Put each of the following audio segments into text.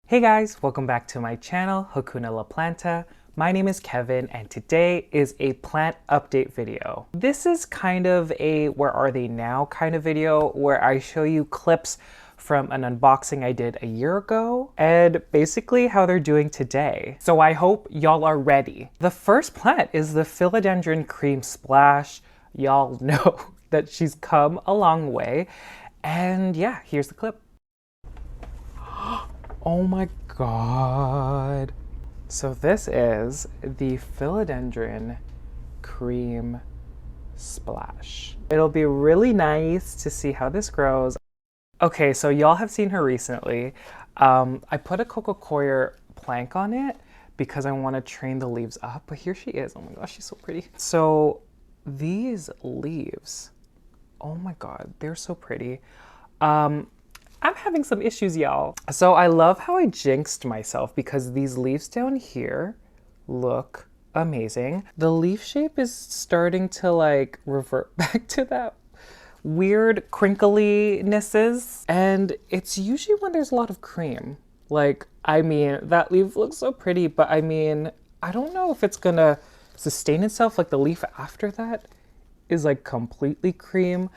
Hey guys, welcome back to my channel, Hakuna La Planta. My name is Kevin and today is a plant update video. This is kind of a where are they now kind of video where I show you clips from an unboxing I did a year ago and basically how they're doing today. So I hope y'all are ready. The first plant is the Philodendron Cream Splash. Y'all know that she's come a long way. And yeah, here's the clip. Oh my god. So this is the Philodendron Cream Splash. It'll be really nice to see how this grows. Okay, so y'all have seen her recently. I put a coco coir plank on it because I want to train the leaves up, but here she is. Oh my gosh, she's so pretty. So these leaves, oh my god, they're so pretty. I'm having some issues, y'all. So I love how I jinxed myself because these leaves down here look amazing. The leaf shape is starting to like revert back to that weird crinklinesses. And it's usually when there's a lot of cream. Like, I mean, that leaf looks so pretty, but I mean, I don't know if it's gonna sustain itself. Like the leaf after that is like completely cream.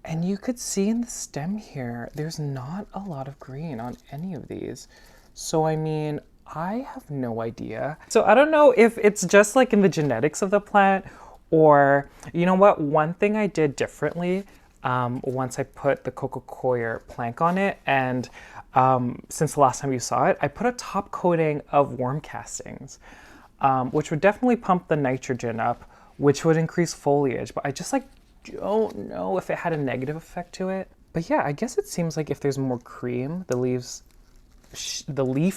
And you could see in the stem here, there's not a lot of green on any of these. So I mean, I have no idea. So I don't know if it's just like in the genetics of the plant or, you know what, one thing I did differently once I put the coco coir plank on it and since the last time you saw it, I put a top coating of worm castings, which would definitely pump the nitrogen up, which would increase foliage, but I just like don't know if it had a negative effect to it. But yeah, I guess it seems like if there's more cream, the leaf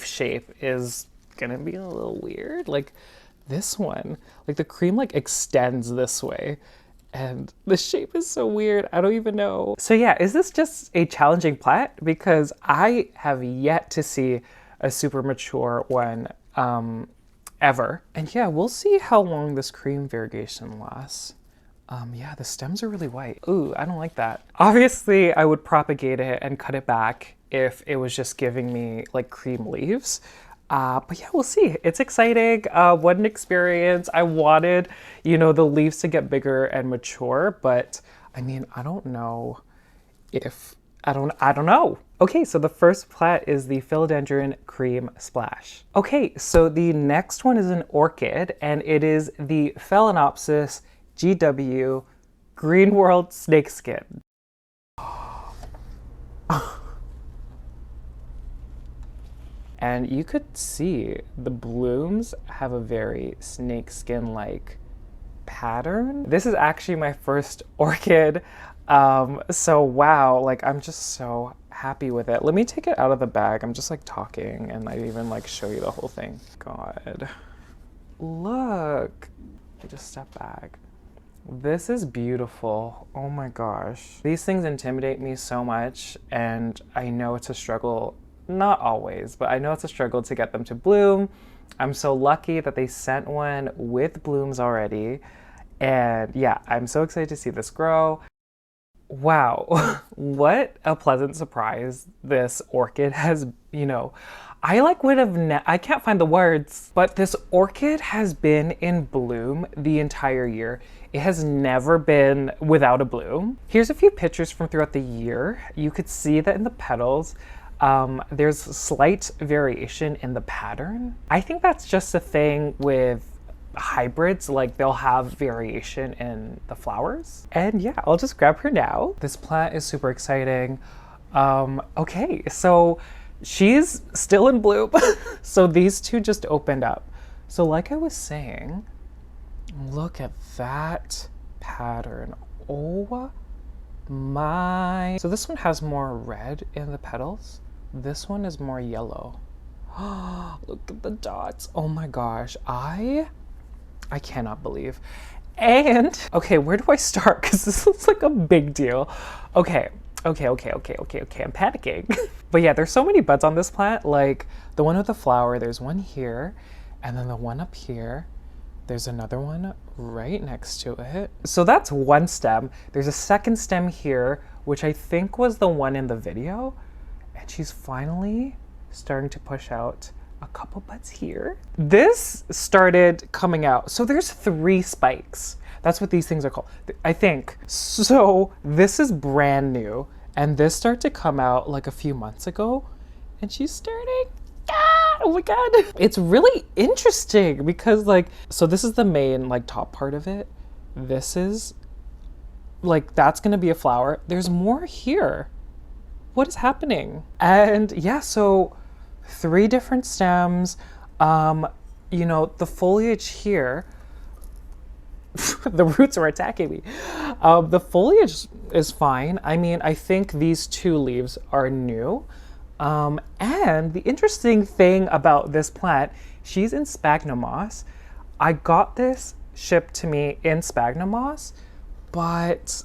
shape is gonna be a little weird. Like this one, like the cream like extends this way and the shape is so weird. I don't even know. So yeah, is this just a challenging plant? Because I have yet to see a super mature one ever. And yeah, we'll see how long this cream variegation lasts. Yeah, the stems are really white. Ooh, I don't like that. Obviously, I would propagate it and cut it back if it was just giving me like cream leaves. But yeah, we'll see. It's exciting. What an experience. I wanted, you know, the leaves to get bigger and mature, but I mean, I don't know if, I don't know. Okay, so the first plant is the Philodendron Cream Splash. Okay, so the next one is an orchid and it is the Phalaenopsis GW Green World Snakeskin. And you could see the blooms have a very snakeskin-like pattern. This is actually my first orchid. So wow, like I'm just so happy with it. Let me take it out of the bag. I'm just like talking and I even like show you the whole thing. God, look, I just step back. This is beautiful. Oh my gosh. These things intimidate me so much and I know it's a struggle, not always, but I know it's a struggle to get them to bloom. I'm so lucky that they sent one with blooms already. And yeah, I'm so excited to see this grow. Wow, what a pleasant surprise this orchid has, you know. I like would have, I can't find the words, but this orchid has been in bloom the entire year. It has never been without a bloom. Here's a few pictures from throughout the year. You could see that in the petals, there's slight variation in the pattern. I think that's just a thing with hybrids, like they'll have variation in the flowers. And yeah, I'll just grab her now. This plant is super exciting. Okay, so she's still in bloom. So these two just opened up. So like I was saying, look at that pattern. Oh my. So this one has more red in the petals. This one is more yellow. Look at the dots. Oh my gosh. I cannot believe. And okay, where do I start? Because this looks like a big deal. Okay, I'm panicking. But yeah, there's so many buds on this plant. Like the one with the flower, there's one here, and then the one up here. There's another one right next to it. So that's one stem. There's a second stem here, which I think was the one in the video. And she's finally starting to push out a couple buds here. This started coming out. So there's 3 spikes. That's what these things are called, I think. So this is brand new, and this started to come out like a few months ago, and she's starting. Oh my God. It's really interesting because like, so this is the main like top part of it. This is like, that's gonna be a flower. There's more here. What is happening? And yeah, so 3 different stems. You know, the foliage here, the roots are attacking me. The foliage is fine. I mean, I think these 2 leaves are new. And the interesting thing about this plant, she's in sphagnum moss. I got this shipped to me in sphagnum moss, but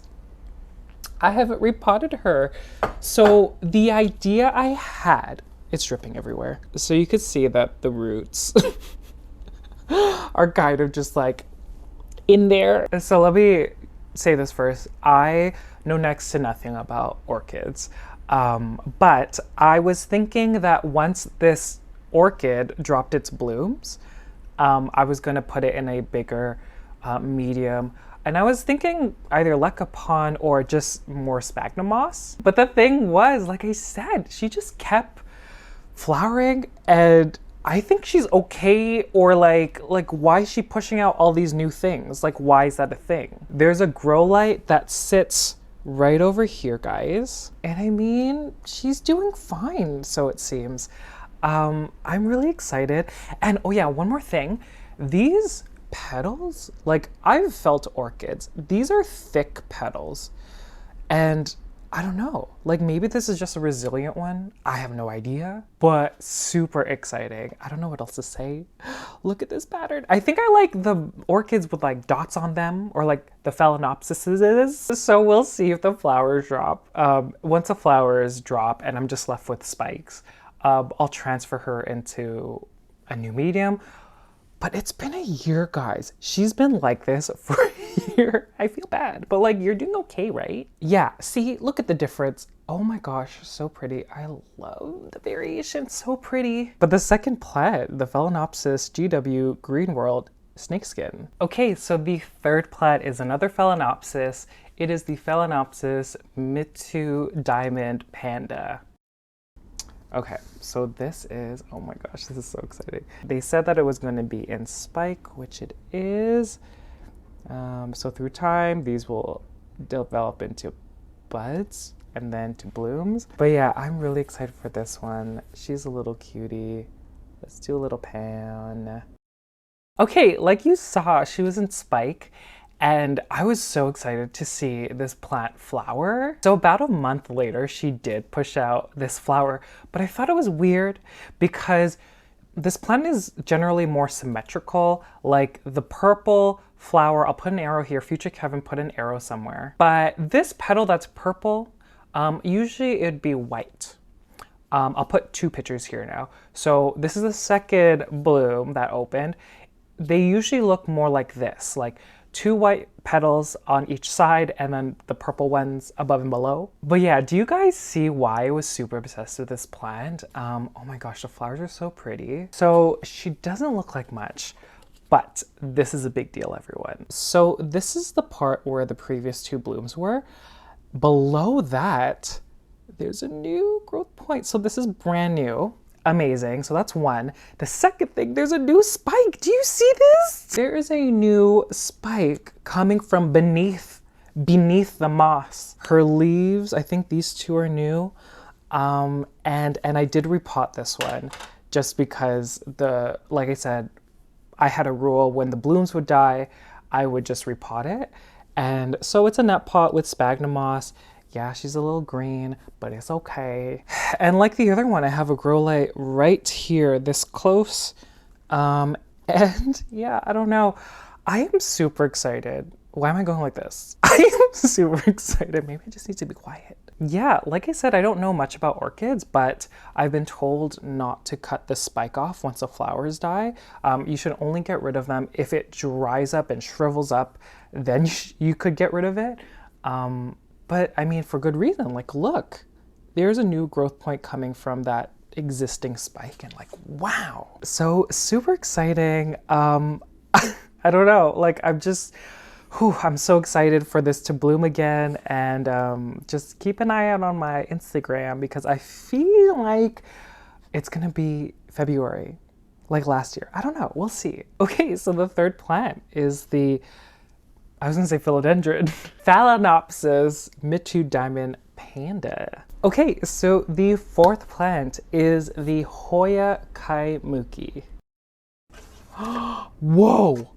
I haven't repotted her. So the idea I had, it's dripping everywhere. So you could see that the roots are kind of just like in there. So let me say this first. I know next to nothing about orchids. But I was thinking that once this orchid dropped its blooms, I was going to put it in a bigger medium. And I was thinking either LECA or just more sphagnum moss. But the thing was, like I said, she just kept flowering, and I think she's okay, or like why is she pushing out all these new things? Like, why is that a thing? There's a grow light that sits right over here, guys. And I mean, she's doing fine, so it seems. I'm really excited. And oh yeah, one more thing. These petals, like, I've felt orchids. These are thick petals. And I don't know, like maybe this is just a resilient one. I have no idea, but super exciting. I don't know what else to say. Look at this pattern. I think I like the orchids with like dots on them, or like the phalaenopsises. So we'll see if the flowers drop. Once the flowers drop and I'm just left with spikes, I'll transfer her into a new medium. But it's been a year, guys. She's been like this for a year. I feel bad, but like, you're doing okay, right? Yeah, see, look at the difference. Oh my gosh, so pretty. I love the variation, so pretty. But the second plant, the Phalaenopsis GW Green World Snakeskin. Okay, so the third plant is another Phalaenopsis. It is the Phalaenopsis Mitu Diamond Panda. Okay, so this is, oh my gosh, this is so exciting. They said that it was going to be in spike, which it is. So through time, these will develop into buds and then to blooms. But yeah, I'm really excited for this one. She's a little cutie. Let's do a little pan. Okay, like you saw, she was in spike. And I was so excited to see this plant flower. So about a month later, she did push out this flower, but I thought it was weird because this plant is generally more symmetrical, like the purple flower. I'll put an arrow here. Future Kevin put an arrow somewhere. But this petal that's purple, usually it'd be white. I'll put 2 pictures here now. So this is the second bloom that opened. They usually look more like this, like 2 white petals on each side and then the purple ones above and below. But yeah, do you guys see why I was super obsessed with this plant? Oh my gosh, the flowers are so pretty. So she doesn't look like much, but this is a big deal, everyone. So this is the part where the previous 2 blooms were. Below that, there's a new growth point. So this is brand new. Amazing. So that's one. The second thing, there's a new spike. Do you see this? There is a new spike coming from beneath the moss. Her leaves, I think these 2 are new. And I did repot this one just because like I said, I had a rule when the blooms would die, I would just repot it. And so it's a net pot with sphagnum moss. Yeah, she's a little green, but it's okay. And like the other one, I have a grow light right here, this close. And yeah, I don't know. I am super excited. Why am I going like this? I am super excited. Maybe I just need to be quiet. Yeah, like I said, I don't know much about orchids, but I've been told not to cut the spike off once the flowers die. You should only get rid of them if it dries up and shrivels up, then you could get rid of it. But I mean, for good reason. Like, look, there's a new growth point coming from that existing spike and like, wow. So super exciting. I don't know, like I'm so excited for this to bloom again, and just keep an eye out on my Instagram because I feel like it's gonna be February, like last year. I don't know, we'll see. Okay, so the third plant is I was gonna say philodendron, Phalaenopsis Diamond Panda. Okay, so the fourth plant is the Hoya Kaimuki. Whoa!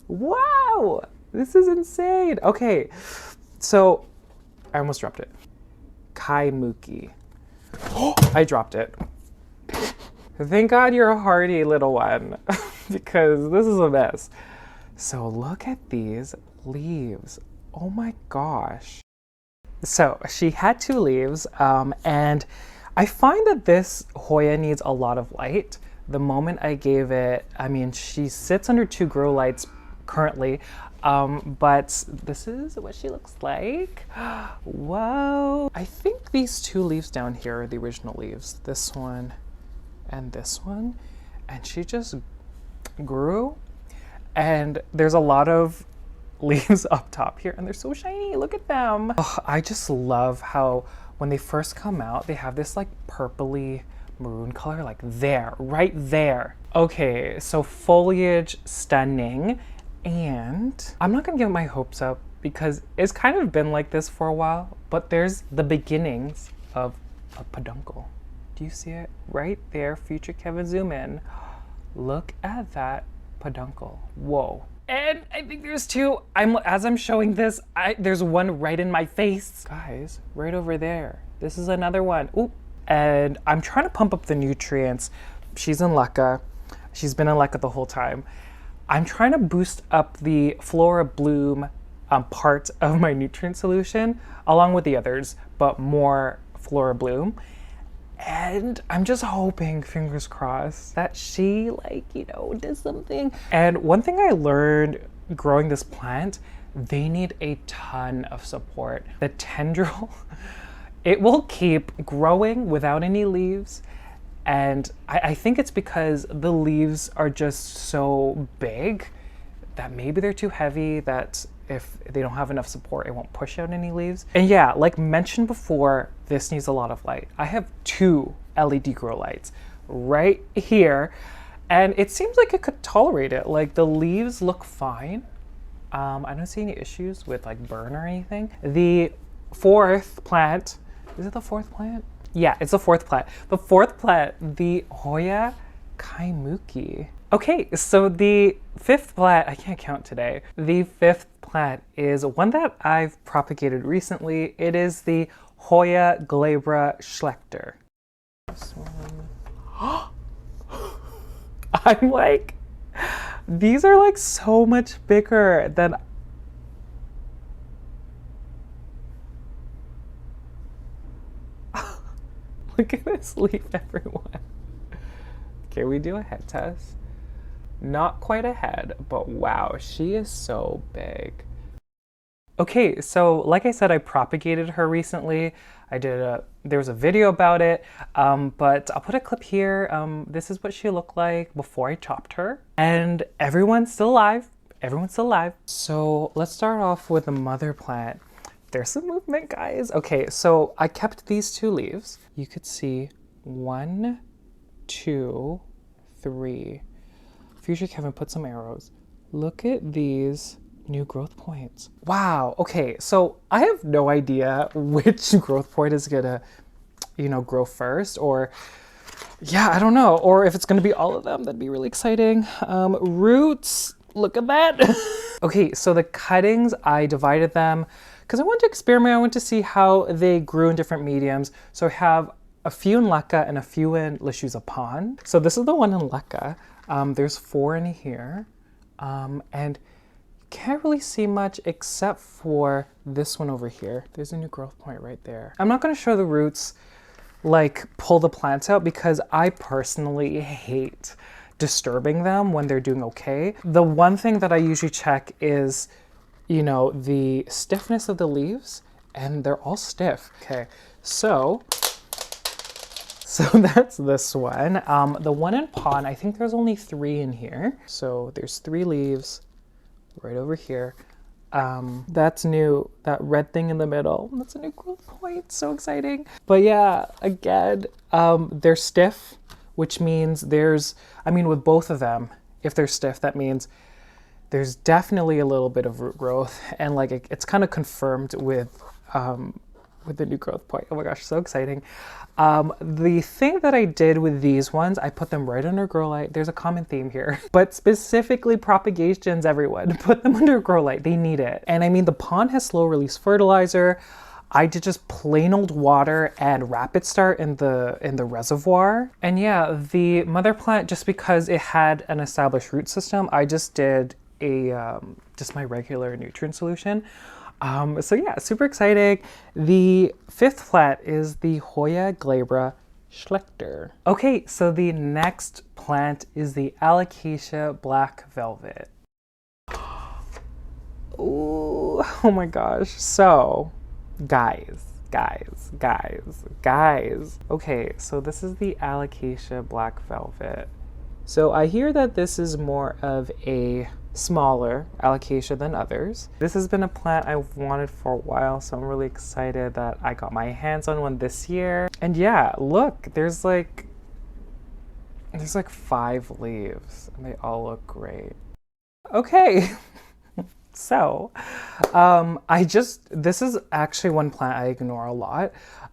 Wow! This is insane. Okay, so I almost dropped it. Kaimuki. I dropped it. Thank God you're a hardy little one because this is a mess. So look at these leaves. Oh my gosh. So she had 2 leaves, and I find that this Hoya needs a lot of light. The moment I gave it, I mean, she sits under 2 grow lights currently, but this is what she looks like. Whoa. I think these 2 leaves down here are the original leaves, this one and this one, and she just grew, and there's a lot of leaves up top here and they're so shiny. Look at them. Oh, I just love how when they first come out they have this like purpley maroon color, like there, right there. Okay, so foliage stunning, and I'm not gonna get my hopes up because it's kind of been like this for a while, but there's the beginnings of a peduncle. Do you see it right there? Future Kevin, zoom in. Look at that peduncle. Whoa. And I think there's 2. As I'm showing this, there's one right in my face. Guys, right over there. This is another one. Ooh. And I'm trying to pump up the nutrients. She's in LECA. She's been in LECA the whole time. I'm trying to boost up the FloraBloom part of my nutrient solution, along with the others, but more FloraBloom. And I'm just hoping, fingers crossed, that she does something. And one thing I learned growing this plant, they need a ton of support. The tendril, it will keep growing without any leaves. And I think it's because the leaves are just so big that maybe they're too heavy, that if they don't have enough support, it won't push out any leaves. And yeah, like mentioned before, this needs a lot of light. I have 2 LED grow lights right here, and it seems like it could tolerate it. Like the leaves look fine. I don't see any issues with like burn or anything. The 4th plant, is it the 4th plant? Yeah, it's the 4th plant. The 4th plant, the Hoya Kaimuki. Okay, so the 5th plant, I can't count today. The 5th plant is one that I've propagated recently. It is the Hoya glabra schlechter. This one. I'm like, these are like so much bigger than look at this leaf, everyone. Can we do a head test? Not quite a head, but wow, she is so big. Okay, so like I said, I propagated her recently. There was a video about it, but I'll put a clip here. This is what she looked like before I chopped her. And everyone's still alive. Everyone's still alive. So let's start off with the mother plant. There's some movement, guys. Okay, so I kept these 2 leaves. You could see 1, 2, 3. Future Kevin, put some arrows. Look at these new growth points. Wow, okay, so I have no idea which growth point is gonna, grow first, or yeah, I don't know, or if it's gonna be all of them. That'd be really exciting. Roots, look at that. Okay, so the cuttings, I divided them because I wanted to experiment. I wanted to see how they grew in different mediums. So I have a few in LECA and a few in LECUSA Pond. So this is the one in LECA. There's 4 in here, and can't really see much except for this one over here. There's a new growth point right there. I'm not gonna show the roots, like pull the plants out, because I personally hate disturbing them when they're doing okay. The one thing that I usually check is, the stiffness of the leaves and they're all stiff. Okay, so that's this one. The one in pond, I think there's only 3 in here. So there's 3 leaves right over here. That's new, that red thing in the middle. That's a new growth point, so exciting. But yeah, again, they're stiff, which means with both of them, if they're stiff, that means there's definitely a little bit of root growth, and like it's kind of confirmed with the new growth point. Oh my gosh, so exciting. The thing that I did with these ones, I put them right under grow light. There's a common theme here, but specifically propagations, everyone, put them under grow light. They need it. And I mean, the pond has slow release fertilizer. I did just plain old water and RapidStart in the reservoir. And yeah, the mother plant, just because it had an established root system, I just did just my regular nutrient solution. So yeah, super exciting. The 5th plant is the Hoya glabra Schlechter. Okay, so the next plant is the Alocasia black velvet. Ooh, oh my gosh. So guys. Okay, so this is the Alocasia black velvet. So I hear that this is more of a smaller alocasia than others. This has been a plant I've wanted for a while, so I'm really excited that I got my hands on one this year. And yeah, look, there's like 5 leaves and they all look great. Okay. So, this is actually one plant I ignore a lot.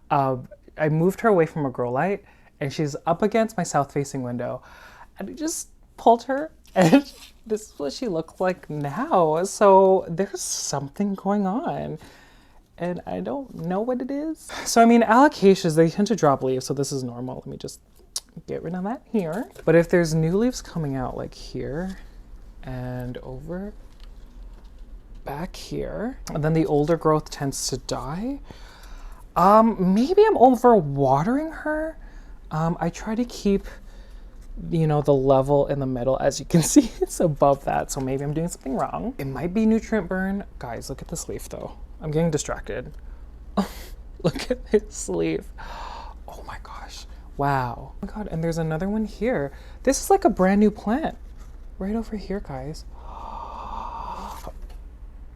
I moved her away from a grow light and she's up against my south-facing window, and I just pulled her, and this is what she looks like now. So there's something going on, and I don't know what it is. So I mean, alocasias, they tend to drop leaves, so this is normal. Let me just get rid of that here. But if there's new leaves coming out like here and over back here, and then the older growth tends to die. Maybe I'm over watering her. I try to keep, the level in the middle. As you can see, it's above that, so maybe I'm doing something wrong. It might be nutrient burn. Guys, look at this leaf though. I'm getting distracted. Look at this leaf. Oh my gosh. Wow. Oh my god, and there's another one here. This is like a brand new plant right over here, guys.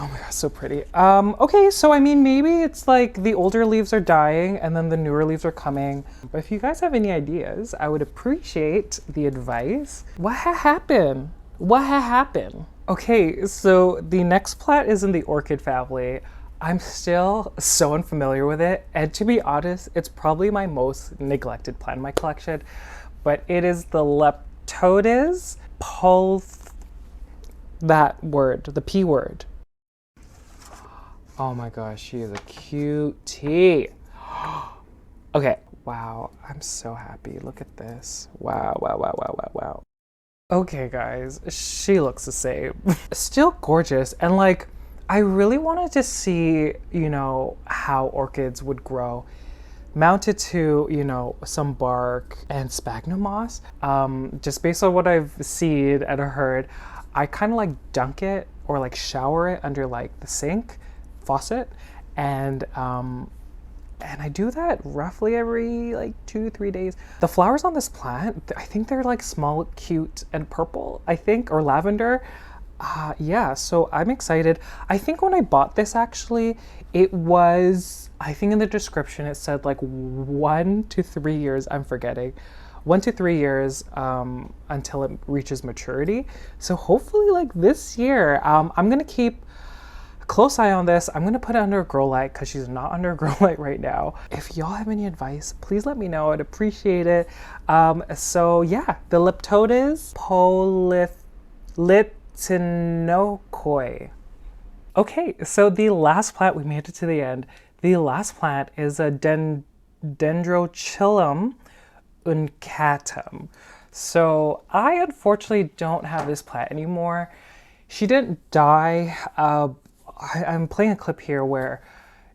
Oh my god, so pretty. Okay, so I mean, maybe it's like the older leaves are dying and then the newer leaves are coming. But if you guys have any ideas, I would appreciate the advice. What happened? What happened? Okay, so the next plant is in the orchid family. I'm still so unfamiliar with it, and to be honest, it's probably my most neglected plant in my collection, but it is the Leptodes that word, the P word. Oh my gosh, she is a cutie. Okay, wow, I'm so happy. Look at this. Wow, wow, wow, wow, wow, wow. Okay, guys, she looks the same. Still gorgeous, and like, I really wanted to see, how orchids would grow mounted to, some bark and sphagnum moss. Just based on what I've seen and heard, I kind of like dunk it or like shower it under like the sink faucet, and I do that roughly every like 2-3 days. The flowers on this plant, I think they're like small, cute, and purple, I think, or lavender. Yeah, so I'm excited. I think when I bought this, actually, it was, I think in the description it said like 1 to 3 years, I'm forgetting, 1 to 3 years until it reaches maturity. So hopefully like this year, I'm gonna keep a close eye on this. I'm gonna put it under a grow light because she's not under a grow light right now. If y'all have any advice, please let me know. I'd appreciate it. So yeah, the Leptodes Polythinokoi. Okay, so the last plant, we made it to the end. The last plant is a Dendrochilum uncatum. So I unfortunately don't have this plant anymore. She didn't die. I'm playing a clip here where,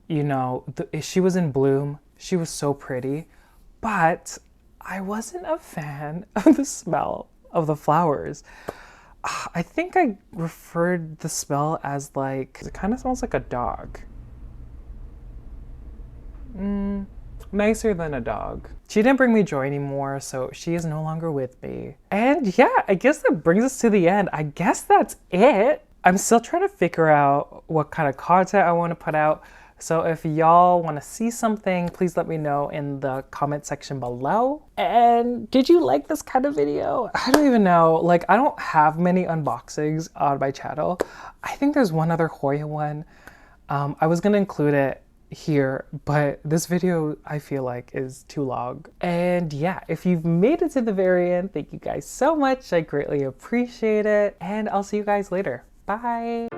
she was in bloom. She was so pretty, but I wasn't a fan of the smell of the flowers. I think I referred the smell as like, it kind of smells like a dog. Nicer than a dog. She didn't bring me joy anymore, so she is no longer with me. And yeah, I guess that brings us to the end. I guess that's it. I'm still trying to figure out what kind of content I want to put out. So if y'all want to see something, please let me know in the comment section below. And did you like this kind of video? I don't even know. Like, I don't have many unboxings on my channel. I think there's one other Hoya one. I was gonna include it here, but this video I feel like is too long. And yeah, if you've made it to the very end, thank you guys so much. I greatly appreciate it. And I'll see you guys later. Bye.